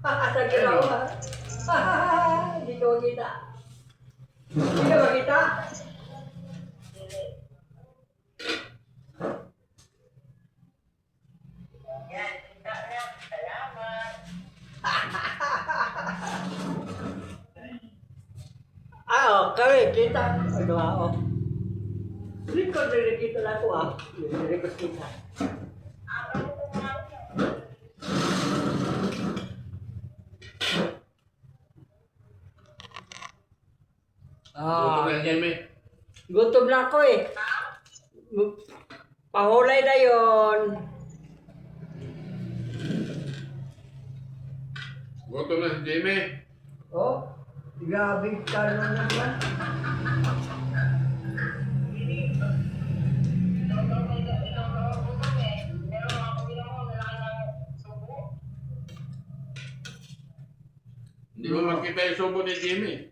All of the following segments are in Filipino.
Sa ginawa. Hindi ko kita. Hindi ka makita? Yan, kita na. Salamat. Okay, kita. Ano ako? Hindi ko nakikita na ako Hindi ko kita. Ako kumain. Gutom na yan, may. Gutom na ako eh. Pahulay na yun. Gutom na si Jimmy. Oh, grabe ka naman. Hindi mo makita yung subo ni Jimmy.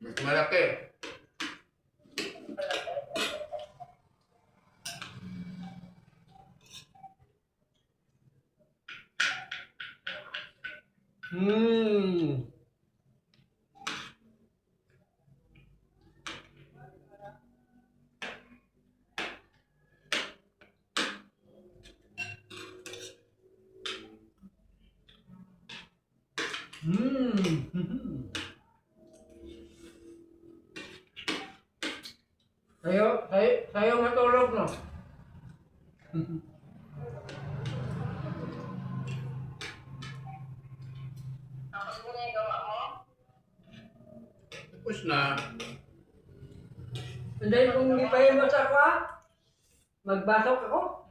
Mas malaki. Sayo matulog no? Tapos mo na yung gawa mo? Tapos na. Hindi kung hindi pa yung basa ko magbasok ako.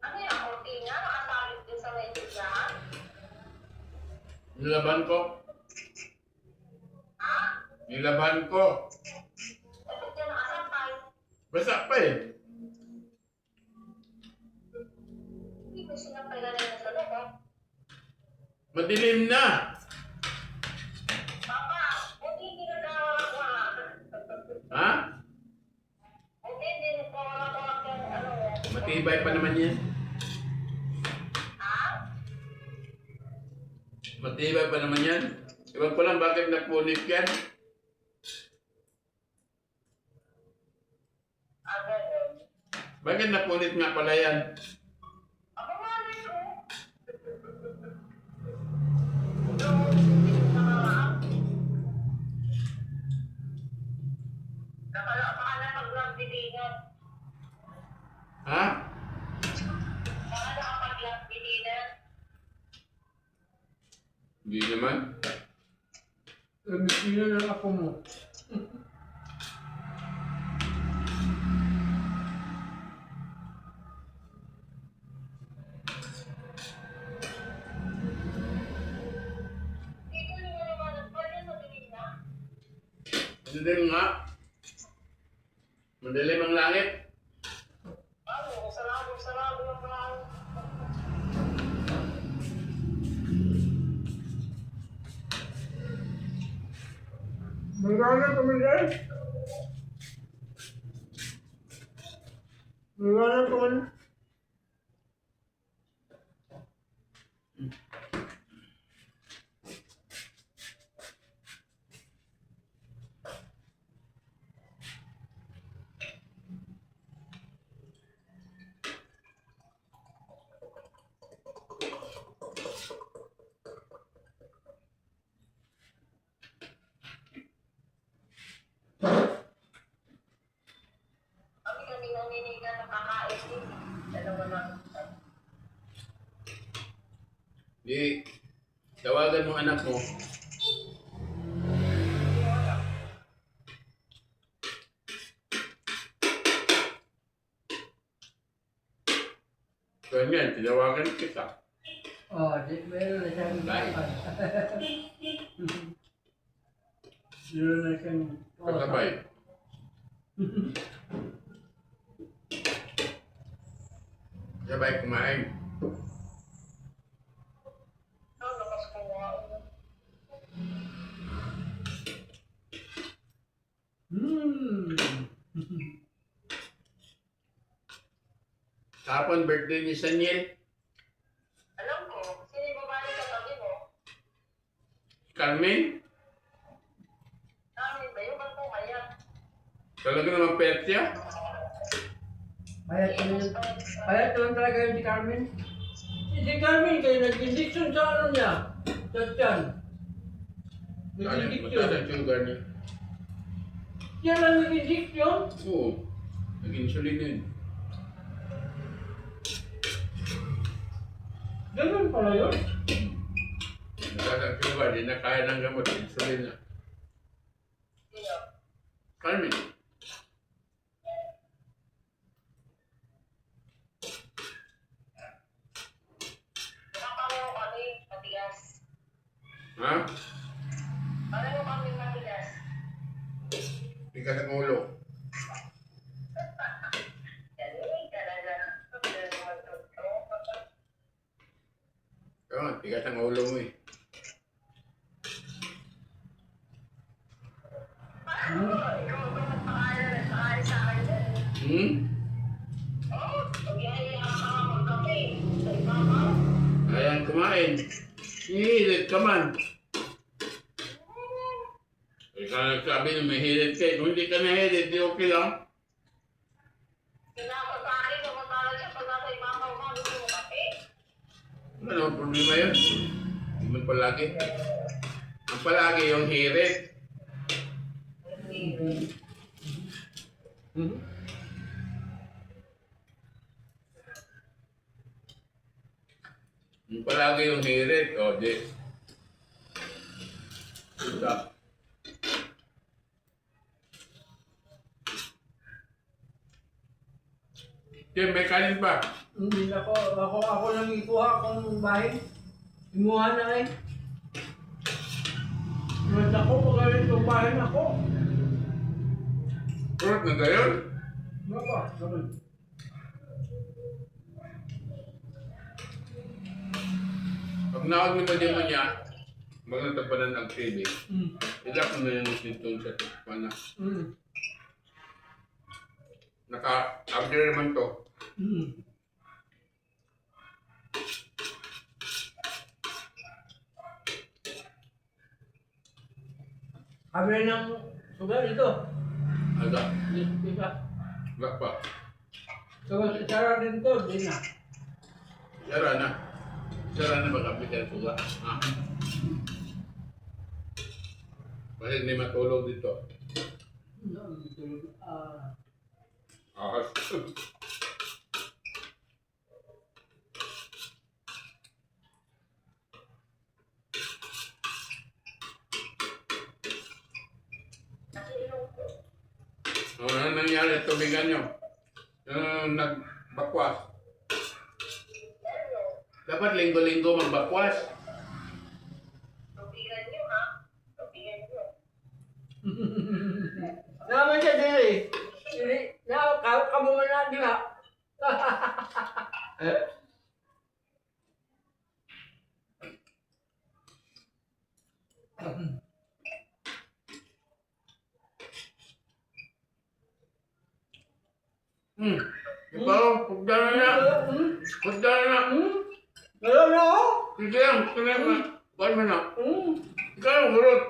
Ano yung konti nga? Nakasalit din sa medyo dyan? Nilaban ko. Nilaban ko. Bakit yan nakasampay? Basa pa eh. Hindi mo sinampay na rin sa loob, ha? Madilim na. Papa, buti hindi na nawawala. Ha? Buti hindi na nawawala yung ano. Matibay pa naman yan. Ha? Matibay pa naman yan. Iwan ko lang bakit napunit yan. Ganun. Bakit napunit nga pala yan? Ako nga rin, oh. Baka na pag-lang-bitingan. Ha? Baka nakapag-lang-bitingan. Hindi naman. Sino lang ako mo? Dito yung maliwanag pa rin sa dilim na. Madilim nga. Madilim ang langit. Ano, sarado yung mga... Magana kami guys. Magana kami. Kami naninigan ng kakain din. Dalawa lang. Di, tawagan mo anak mo. Ganyan, tinawagan kita. Di meron na siyang Bye. Meron na siyang Kasabay. Sabay kumain. Ang lakas ko nga. Kapon birthday ni Saniel. Alam ko. Carmen? Kami ba yung ba't pumayat? Talaga naman pet siya? Payat naman talaga yun si Carmen. Si Carmen kayo nag-injection sa ano niya? Sa tiyan. Nag-injection. Mataas ang sugar niya. Siya lang nag-injection? Oo. Nag-insulin na yun. Ganun pala yun. Mataas ang sugar, di na kaya ng gamot. Insulin na. Sino? Carmen. Nakapareho kami, matigas. Ha? Pareho kami matigas. Tigas ang ulo. Galing talaga. Pero naman totoo. Kaya nga, tigas ang ulo mo eh. Ikaw ba nagpakain sa akin din? Hmm? Oo, pag-iaya ka magkape. Sa mama. Ayan, kumain. Hihilit ka man. Ikaw nagsabi na may hilit ka. Kung hindi ka nahilit, di okay lang. Sinama sa akin, namatala siya pag nasa mama, gusto mo kape? Wala namang problema yun. Hindi man palagi. Ang palagi yung hirit. Hmm? Yung palagi yung hirit. O, di. Stop. Kim, may kanin pa. Hindi ako lang ikuha kung bahay. Imuha na eh. Mas ako, pagalit kong bahay na ako. Kurot na gayon. Ano ba? Naman. Pag naog mo din mo niya, magnatapanan ng TV. Hmm. Ilak mo na yung sintong sa tikpan na. Hmm. Naka-update naman to. Hmm. Sabi ng sugar ito. Aga. Diba? Wala pa. So, sara din to, di na. Sara na. Sara na mag-update ang suga. Ha? Kasi hindi matulog dito. Ahas. Ano nangyari sa tubigan nyo? Yung nagbakwas. Dapat linggo-linggo magbakwas. Tubigan nyo, ha? Tubigan nyo. Naman siya dili. Dili. Kamu mo na, di ba? Ikaw, pagdala na. Pagdala na. Alam na ako? Sige lang, sige lang. Kuhan mo na. Hmm. Ikaw ang gurot.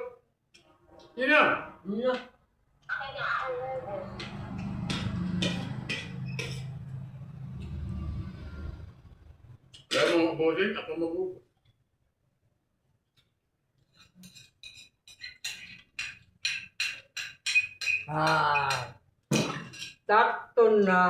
Sige lang. Yeah. Akin na ako. Kaya mo ubusin, ako mag-ubos. Sakto na.